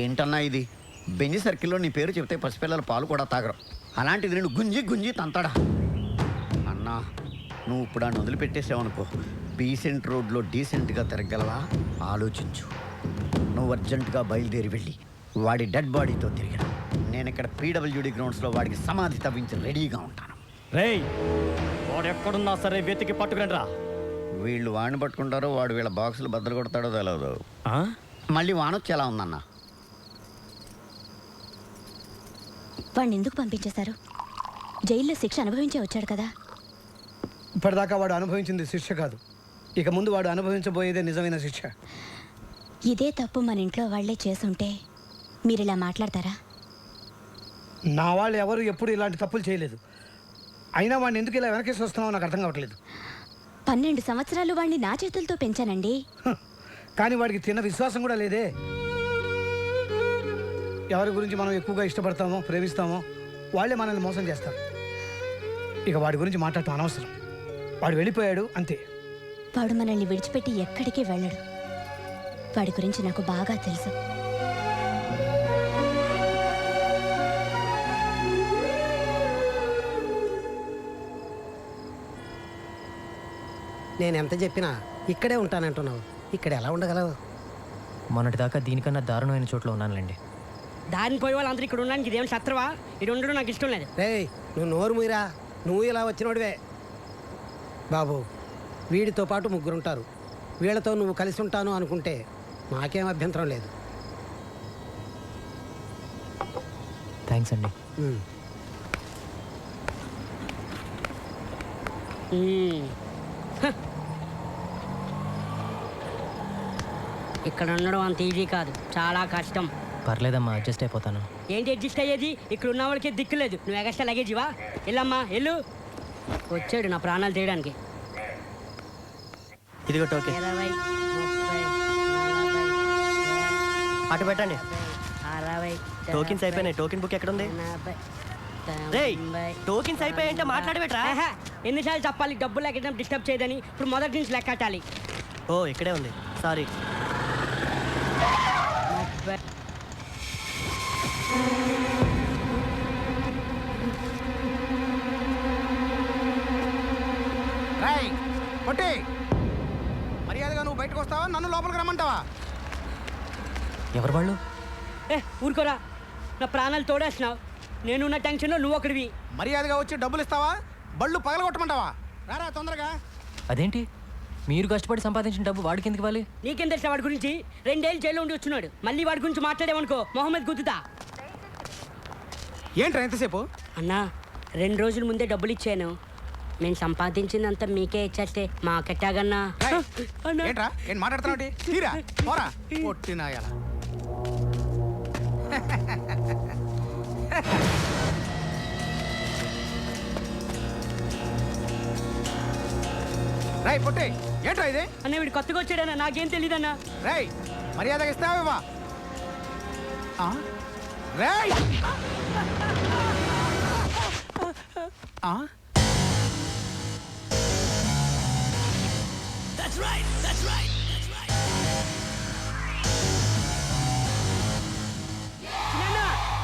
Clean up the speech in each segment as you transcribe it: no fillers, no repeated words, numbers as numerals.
ఏంటన్నా ఇది? బెంజి సర్కిల్లో నీ పేరు చెప్తే పసిపిల్లల పాలు కూడా తాగరు. అలాంటిది నేను గుంజి గుంజి తంతాడా? అన్నా, నువ్వు ఇప్పుడు ఆ నదులు పెట్టేసావనుకో, డీసెంట్ రోడ్లో డీసెంట్గా తిరగలవా? ఆలోచించు. నువ్వు అర్జెంటుగా బయలుదేరి వెళ్ళి వాడి డెడ్ బాడీతో తిరిగిన నేను ఇక్కడ పీడబ్ల్యూడి గ్రౌండ్స్లో వాడికి సమాధి తవ్వించి రెడీగా ఉంటాను. రేయ్, వాడు ఎక్కడున్నా సరే వెతికి పట్టుకుని రా. వీళ్ళు వాడిని పట్టుకుంటారో వాడు వీళ్ళ బాక్సులు బద్దలు కొడతాడో తెలియదు. మళ్ళీ వానొచ్చి ఎలా ఉందన్న? వాడిని ఎందుకు పంపించేశారు? జైల్లో శిక్ష అనుభవించే వచ్చాడు కదా. ఇప్పటిదాకా వాడు అనుభవించింది శిక్ష కాదు, ఇక ముందు వాడు అనుభవించబోయేదే నిజమైన శిక్ష. ఇదే తప్పు మన ఇంట్లో వాళ్లే చేసుంటే మీరు ఇలా మాట్లాడతారా? నా వాళ్ళు ఎవరు ఎప్పుడు ఇలాంటి తప్పులు చేయలేదు. అయినా వాడిని ఎందుకు ఇలా వెనకేసి వస్తున్నావో నాకు అర్థం కావట్లేదు. 12 సంవత్సరాలు వాడిని నా చేతులతో పెంచానండి. కానీ వాడికి తిన్న విశ్వాసం కూడా లేదే. ఎవరి గురించి మనం ఎక్కువగా ఇష్టపడతామో ప్రేమిస్తామో వాళ్ళే మనల్ని మోసం చేస్తారు. ఇక వాడి గురించి మాట్లాడటం అనవసరం. వాడు వెళ్ళిపోయాడు అంతే. వాడు మనల్ని విడిచిపెట్టి ఎక్కడికి వెళ్ళడు. వాడి గురించి నాకు బాగా తెలుసు. నేను ఎంత చెప్పినా ఇక్కడే ఉంటానంటున్నావు. ఇక్కడ ఎలా ఉండగలవు? మొన్నటిదాకా దీనికన్నా దారుణమైన చోట్ల ఉన్నానులేండి. దారిని పోయే వాళ్ళందరూ ఇక్కడ ఉండడానికి ఇదేమి శత్రువా? ఇక్కడ ఉండడం నాకు ఇష్టం లేదు. రేయ్, నువ్వు నోరు మూయరా. నువ్వు ఇలా వచ్చినోడివే. బాబు, వీడితో పాటు 3 ఉంటారు. వీళ్ళతో నువ్వు కలిసి ఉంటాను అనుకుంటే నాకేం అభ్యంతరం లేదు. థ్యాంక్స్ అండి. ఇక్కడ ఉండడం అంత ఈజీ కాదు, చాలా కష్టం. పర్లేదమ్మా, అడ్జస్ట్ అయిపోతాను. ఏంటి అడ్జస్ట్ అయ్యేది? ఇక్కడ ఉన్న వాళ్ళకి దిక్కులేదు. నువ్వు ఎగస్ట్రా లగేజివా? వెళ్ళమ్మా వెళ్ళు. వచ్చాడు నా ప్రాణాలు తీయడానికి. ఇదిగో టోకెన్. 20, 30, 40, అటు పెట్టండి. 60. టోకెన్స్ అయిపోయినాయి. టోకెన్ బుక్ ఎక్కడ ఉంది? రేయ్, టోకెన్స్ అయిపోయాయంటే మాట్లాడబెట్రా. ఎన్నిసార్లు చెప్పాలి డబ్బులు ఎక్కడం డిస్టర్బ్ చేయదని? ఇప్పుడు మొదటి నుంచి లెక్కటాలి. ఓ, ఇక్కడే ఉంది. సారీ. మర్యాదగా నువ్వు బయటకు వస్తావా, నన్ను లోపలికి రమ్మంటావా? ఎవరు వాళ్ళు? ఊరుకోరా, నా ప్రాణాలు తోడేస్తున్నావు. నేనున్న టెన్షన్లో నువ్వు ఒకడివి. మర్యాదగా వచ్చి డబ్బులు ఇస్తావా, బళ్ళు పగలగొట్టమంటావా? రారా తొందరగా. అదేంటి, మీరు కష్టపడి సంపాదించిన డబ్బు వాడికి ఎందుకు ఇవ్వాలి? నీకేం తెలుసా వాడి గురించి? 2 ఏళ్ళు జైల్లో ఉండి వచ్చున్నాడు. మళ్ళీ వాడి గురించి మాట్లాడేవనుకో మొహమ్మద్ గుద్దుతా. ఏంట్రా ఎంతసేపు? అన్నా, 2 రోజుల ముందే డబ్బులు ఇచ్చాను. నేను సంపాదించిందంతా మీకే ఇచ్చేస్తే మాకెట్టాగన్నా. ఏంట్రా ఏం మాట్లాడుతున్నావు? తీరా పోరా పొట్టినాయాల. రై పొట్టి, ఏంట్రా ఇది? అన్న వీడు కొత్తగా వచ్చాడన్నా, నాకేం తెలీదన్నా. రై, మర్యాదగా ఇస్తావా? రేయ్,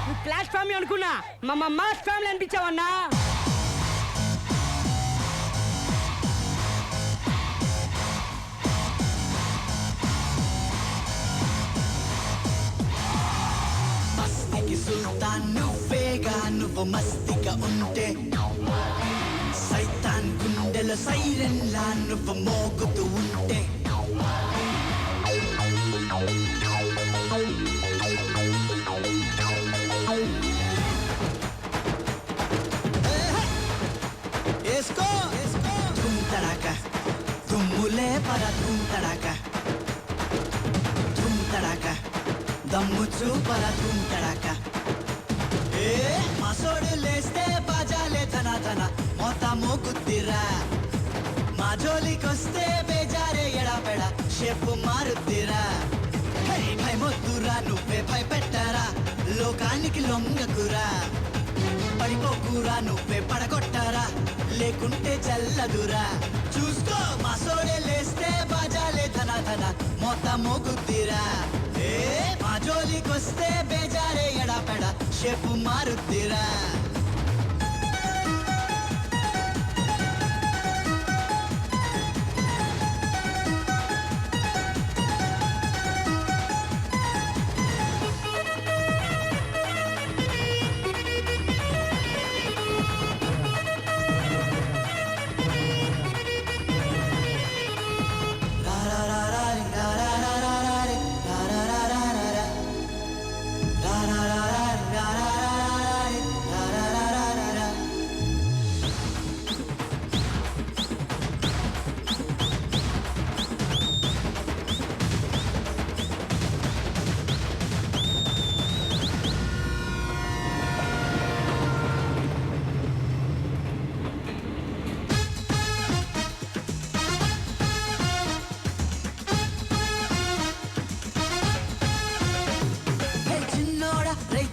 నువ్వు క్లాస్ ఫ్యామిలీ అనుకున్నా, మా మాస్ ఫ్యామిలీ అనిపించావన్నా. సుల్తాన్ నువ్వేగా, నువ్వు మస్తిగా ఉంటే సైతాన్ గుండెల సైరన్ లా నువ్వు మోగుతూ ఉంటే ఏస్కో ధూమ్ తడాక, తుమ్ములే పర ధూమ్ తడాక, ధూమ్ తడాక, దమ్ము చూపర ధూమ్ తడాక. మసోడు లేస్తే బాజాలే ధన ధన మోత మోగుద్దిరా. మా జోలికొస్తే బేజారే ఎడాపెడ షేపు మారుద్దిరా. భయమొద్దురా, నువ్వే భయపెట్టరా, లోకానికి లొంగకురా. పడిపోకురా, నువ్వే పడగొట్టారా, లేకుంటే చల్లదురా. చూసుకో, మసోడే లేస్తే బాజాలే ధన ధన మోత మోగుద్దిరా. మా జోలి జోలికొస్తే బేజారే ఎడాపెడ షేపు మారుద్దిరా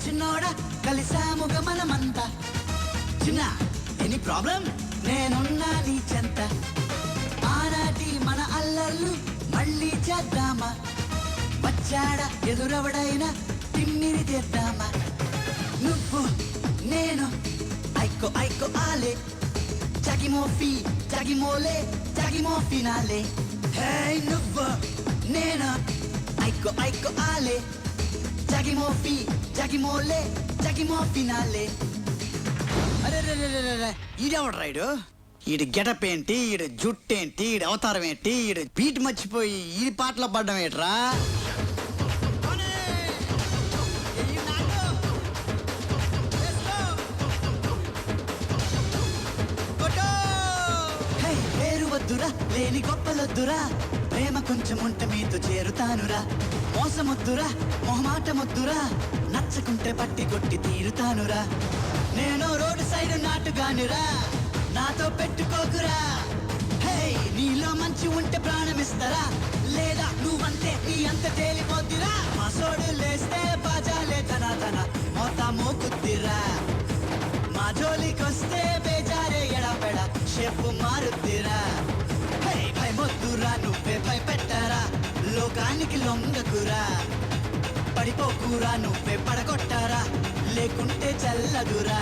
చిన్నోడా కలిసాముగ మనమంతా చిన్న ఎనీ ప్రాబ్లం నేనున్నా నీ చెంత ఆనాటి మన అల్లర్లు మళ్ళీ చేద్దామా వచ్చాడా ఎదురవడైనా తిమ్మిరి చేద్దామా నువ్వు నేను ఐకో ఐకో ఆలే జగిమోఫీ జగిమోలే జగిమో ఫినాలే హే నువ్వు నేను ఐకో ఐకో ఆలే జగిమోఫీ జగిమోలే జగిమో ఫినాలే అరే ఈడెవడు రైడు ఈడి గెటప్ ఏంటి ఈడు జుట్టేంటి ఈడి అవతారం ఏంటి ఈడు బీట్ మర్చిపోయి ఈ పాటలో పడ్డం ఏంట్రా పేరు వద్దురా లేని గొప్పలొద్దురా ప్రేమ కొంచెం ఉంటే మీతో చేరుతానురా మోసమొద్దురా మొహమాటమొద్దురా నచ్చకుంటే పట్టి కొట్టి తీరుతానురా నేను రోడ్డు సైడ్ నాటుగానురా నాతో పెట్టుకోకురా హే నీలో మంచి ఉంటే ప్రాణమిస్తారా లేదా నువ్వంటే నీ అంత తేలిపోద్దిరా మా సోడు లేస్తే బాజాలే తన తన మోతా మోకుద్దిరా మా జోలికొస్తే బేజారే ఎడాపెడ షేపు మారుద్దిరా హే భయమొద్దురా నువ్వే భయపెట్టారా లోకానికి లొంగకురా పడిపోకురా నువ్వే పడగొట్టారా లేకుంటే చల్లదురా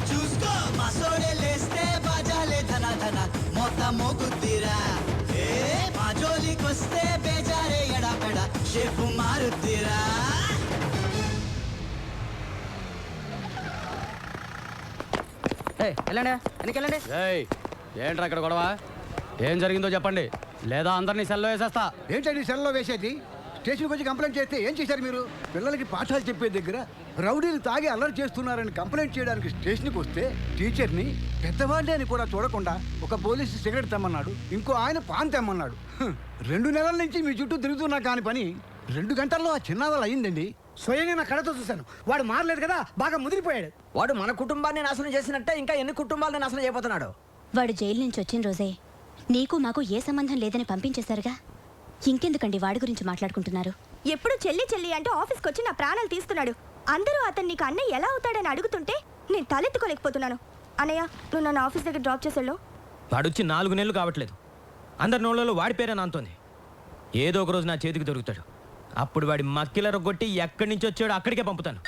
చూసుకో మా సోడే లేస్తే బాజాలే ధన ధన మోత మోగుద్దిరా ఏ మా జోలికొస్తే బేజారే ఎడాపెడ షేపు మారుద్దిరా వెళ్ళండి వెనకెళ్ళండి. ఏంట్రా ఇక్కడ గొడవ? ఏం జరిగిందో చెప్పండి, లేదా అందరినీ సెల్లో వేసేస్తా. ఏంటండి సెల్లో వేసేది? స్టేషన్కి వచ్చి కంప్లైంట్ చేస్తే ఏం చేశారు మీరు? పిల్లలకి పాఠాలు చెప్పే దగ్గర రౌడీలు తాగి అల్లరి చేస్తున్నారని కంప్లైంట్ చేయడానికి స్టేషన్కి వస్తే టీచర్ని పెద్దవాళ్ళే అని కూడా చూడకుండా ఒక పోలీసు సిగరెట్ తెమ్మన్నాడు, ఇంకో ఆయన పాన్ తెమ్మన్నాడు. 2 నెలల నుంచి మీ చుట్టూ తిరుగుతున్నా కాని పని 2 గంటల్లో ఆ చిన్నవాళ్ళు అయ్యిందండి. స్వయంగా నా కళ్ళతో చూశాను. వాడు మారలేదు కదా, బాగా ముదిరిపోయాడు. వాడు మన కుటుంబాన్ని నాశనం చేసినట్టే ఇంకా ఎన్ని కుటుంబాలను నాశనం చేయబోతున్నాడు. వాడు జైలు నుంచి వచ్చిన రోజే నీకు మాకు ఏ సంబంధం లేదని పంపించేశారుగా. ఇంకెందుకండి వాడి గురించి మాట్లాడుకుంటున్నారు? ఎప్పుడు చెల్లి చెల్లి అంటూ ఆఫీస్కి వచ్చి నా ప్రాణాలు తీస్తున్నాడు. అందరూ అతను నీకు అన్నయ్య ఎలా అవుతాడని అడుగుతుంటే నేను తలెత్తుకోలేకపోతున్నాను. అన్నయ్య నువ్వు నన్ను ఆఫీస్ దగ్గర డ్రాప్ చేసేళ్ళు. వాడొచ్చి 4 నెలలు కావట్లేదు, అందరి నోళ్ళలో వాడి పేరే నాంతోంది. ఏదో ఒక రోజు నా చేతికి దొరుకుతాడు, అప్పుడు వాడి మక్కిల రొగ్గొట్టి ఎక్కడి నుంచి వచ్చాడో అక్కడికే పంపుతాను.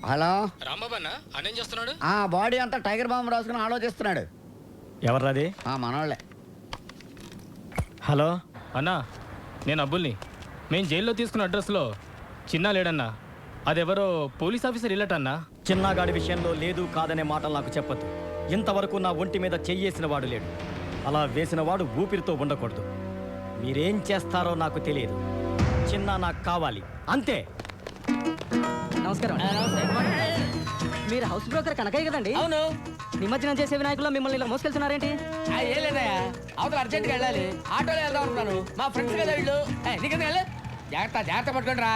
హలో రాంబాబన్నా అన్నేం చేస్తున్నాడు? ఆ బాడీ అంతా టైగర్ బాంబు రాసుకుని ఆలోచిస్తున్నాడు. ఎవర్రాది? మనోళ్ళే. హలో అన్నా, నేను అబ్బుల్ని. మేము జైల్లో తీసుకున్న అడ్రస్లో చిన్న లేడన్నా, అదెవరో పోలీస్ ఆఫీసర్ ఇల్లటన్నా. చిన్నగాడి విషయంలో లేదు కాదనే మాటలు నాకు చెప్పొద్దు. ఇంతవరకు నా ఒంటి మీద చెయ్యేసిన వాడు లేడు. అలా వేసిన వాడు ఊపిరితో ఉండకూడదు. మీరేం చేస్తారో నాకు తెలియదు. చిన్న నాకు కావాలి, అంతే. నమస్కారం. మీరు హౌస్ బ్రోకర్ కనకయ్య కదండి? అవును. నిమజ్జనం చేసే వినాయకుల్లో మిమ్మల్ని ఇలా మోసుకెళ్తున్నారేంటి? ఏం లేదయ్యా, అవతల అర్జెంట్గా వెళ్ళాలి, ఆటోలో వెళ్దాం అనుకున్నాను. మా ఫ్రెండ్స్ కదా వీళ్ళు. నీకెందుకు వెళ్ళు, జాగ్రత్త జాగ్రత్త పట్టుకోండి రా.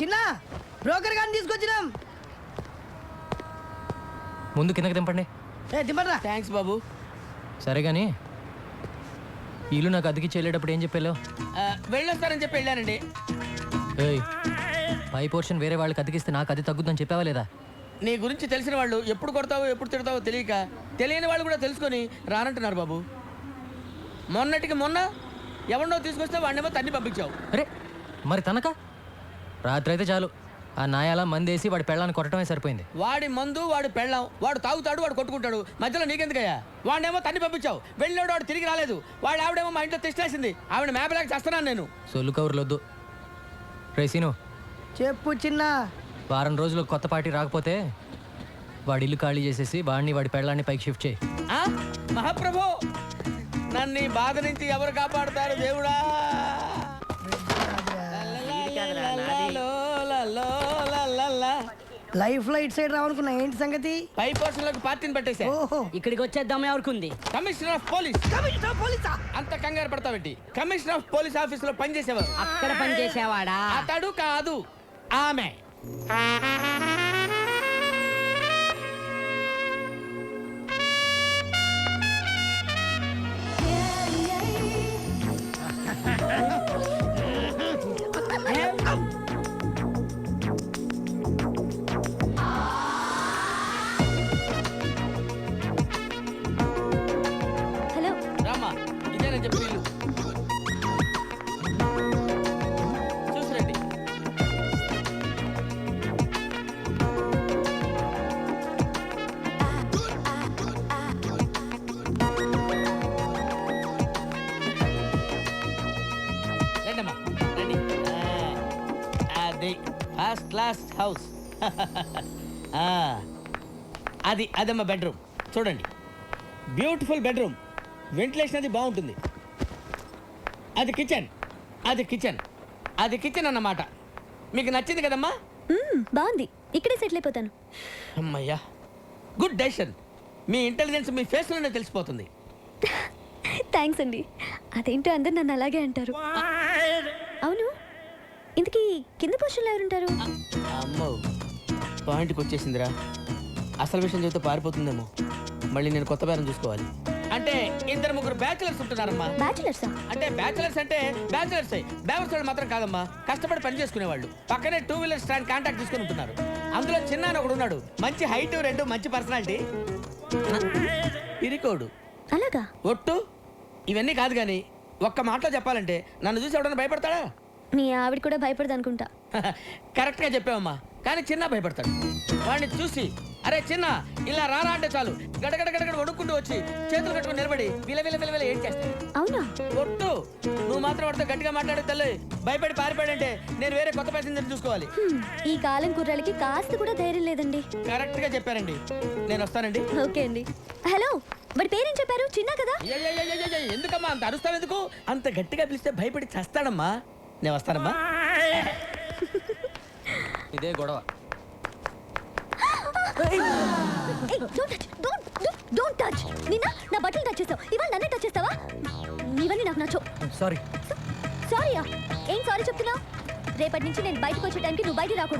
చిన్న బ్రోకర్ గారిని తీసుకొచ్చినాం. ముందు కిందకి దింపండి. దింపరా. థ్యాంక్స్ బాబు. సరే కానీ ఇల్లు నాకు అద్దెకి చెల్లేటప్పుడు ఏం చెప్పాలో? వెళ్ళొస్తానని చెప్పి వెళ్ళానండి. ఏయ్, పై పోర్షన్ వేరే వాళ్ళకి అద్దెకిస్తే నాకు అది తగ్గుద్దని చెప్పావా లేదా? నీ గురించి తెలిసిన వాళ్ళు ఎప్పుడు కొడతావో ఎప్పుడు తిడతావో తెలియక తెలియని వాళ్ళు కూడా తెలుసుకొని రానంటున్నారు బాబు. మొన్నటికి మొన్న ఎవరినో తీసుకొస్తే వాడినేమో తన్ని పంపించావు. అరే మరి తనక రాత్రి అయితే చాలు ఆ నాయాల మందేసి వాడి పెళ్ళాన్ని కొట్టడమే సరిపోయింది. వాడి మందు వాడు పెళ్ళాం, వాడు తాగుతాడు, వాడు కొట్టుకుంటాడు, మధ్యలో నీకెందుకయ్యా? వాడినేమో తన్ని పంపించావు, వెళ్ళినాడు వాడు తిరిగి రాలేదు. వాడు ఆవిడేమో మా ఇంట్లో తెచ్చేసింది, ఆవిడ మేపలేక చేస్తున్నాను నేను. సొల్లు కవర్లొద్దు. రేసీను చెప్పు చిన్న. వారం రోజులు కొత్త పార్టీ రాకపోతే వాడి ఇల్లు ఖాళీ చేసేసి వాడిని వాడి పెళ్ళాన్ని పైకి షిఫ్ట్ చేయి. మహాప్రభు, నన్ను ఈ బాధ నుంచి ఎవరు కాపాడుతారు దేవుడా? లైఫ్ లో ఇటు సైడ్ రావనుకున్నా, ఏంటి సంగతి? పై పోర్షన్ లోకి పార్టీని పెట్టేసా. ఇక్కడికి వచ్చేద్దాం ఎవరికి? Commissioner of police. అంత కంగారు పడతావేంటి? కమిషనర్ ఆఫ్ పోలీస్ ఆఫీస్ లో పనిచేసేవారు. అక్కడ పని చేసేవాడా? అతడు కాదు, ఆమె. హలో రామ్మా, ఇదేనని చెప్పి ఇల్లు చూసిరండి. రండమ్మా, రండి. అది ఫస్ట్ క్లాస్ హౌస్. అదమ్మా బెడ్రూమ్. చూడండి, బ్యూటిఫుల్ బెడ్రూమ్, వెంటిలేషన్ అది బాగుంటుంది. అది కిచెన్, అది కిచెన్ అన్నమాట. మీకు నచ్చింది కదమ్మా? బాగుంది, ఇక్కడే సెటిల్ అయిపోతాను. అమ్మయ్యా, గుడ్ డెసిషన్. మీ ఇంటెలిజెన్స్ మీ ఫేస్లోనే తెలిసిపోతుంది. థ్యాంక్స్ అండి. అదేంటో అందరు నన్ను అలాగే అంటారు. అవును, ఇంతకీ కింద పొజిషన్లో ఎవరుంటారు? అమ్మో, పాయింట్కి వచ్చేసిందిరా. అసలు విషయం చెబితే పారిపోతుందేమో. మళ్ళీ నేను కొత్త బేరం చూసుకోవాలి. అంటే 2-3 బ్యాచులర్స్ ఉంటున్నారమ్మా. బ్యాచులర్సా? అంటే బ్యాచులర్స్ బ్యాచులర్స్ వాళ్ళు మాత్రం కాదమ్మా, కష్టపడి పని చేసుకునేవాళ్ళు. పక్కనే 2 వీలర్ స్టాండ్ కాంటాక్ట్ తీసుకుని ఉంటున్నారు. అందులో చిన్న ఒకడు ఉన్నాడు, మంచి హైట్, 2 మంచి పర్సనాలిటీ, ఇరికోడు. అలాగా? ఒట్టు ఇవన్నీ కాదు కానీ ఒక్క మాటలో చెప్పాలంటే నన్ను చూసి ఎవడన్నా భయపడతాడా? మీ ఆవిడ కూడా భయపడదు అనుకుంటా. కరెక్ట్గా చెప్పావమ్మా, కానీ చిన్న భయపడతాడు. వాడిని చూసి అరే చిన్న ఇలా రారా అంటే చాలు గడగడ గడగడ వణుక్కుంటూ వచ్చి చేతులు కట్టుకుని నిలబడి విల ఏం చేస్తాడు. అవునా? ఒట్టు నువ్వు మాత్రం వాడితో గట్టిగా మాట్లాడే తల్లి. భయపడి పారిపోయాడంటే నేను వేరే కొత్త ప్యాసింజర్ చూసుకోవాలి. ఈ కాలం కుర్రాళ్ళకి కాస్త కూడా ధైర్యం లేదండి. కరెక్ట్ గా చెప్పారండి, నేను వస్తానండి. ఓకే అండి. హలో, వాడి పేరేం చెప్పారు? చిన్న కదా? ఎందుకమ్మా అంత అరుస్తావు? ఎందుకు అంత గట్టిగా పిలిస్తే భయపడి చస్తాడమ్మా. నేను వస్తానమ్మా. ఇదే గొడవ. Don't touch. నిన్న నా బట్టలు టచ్ చేస్తావు, ఇవాళ నన్నే టచ్ చేస్తావా? ఇవన్నీ నాకు నచ్చవు. సారీ. సారీయా? ఏం సారీ చెప్తున్నావు? రేపటి నుంచి నేను బయటకు వచ్చే టైంకి నువ్వు బయట రాకూడదు.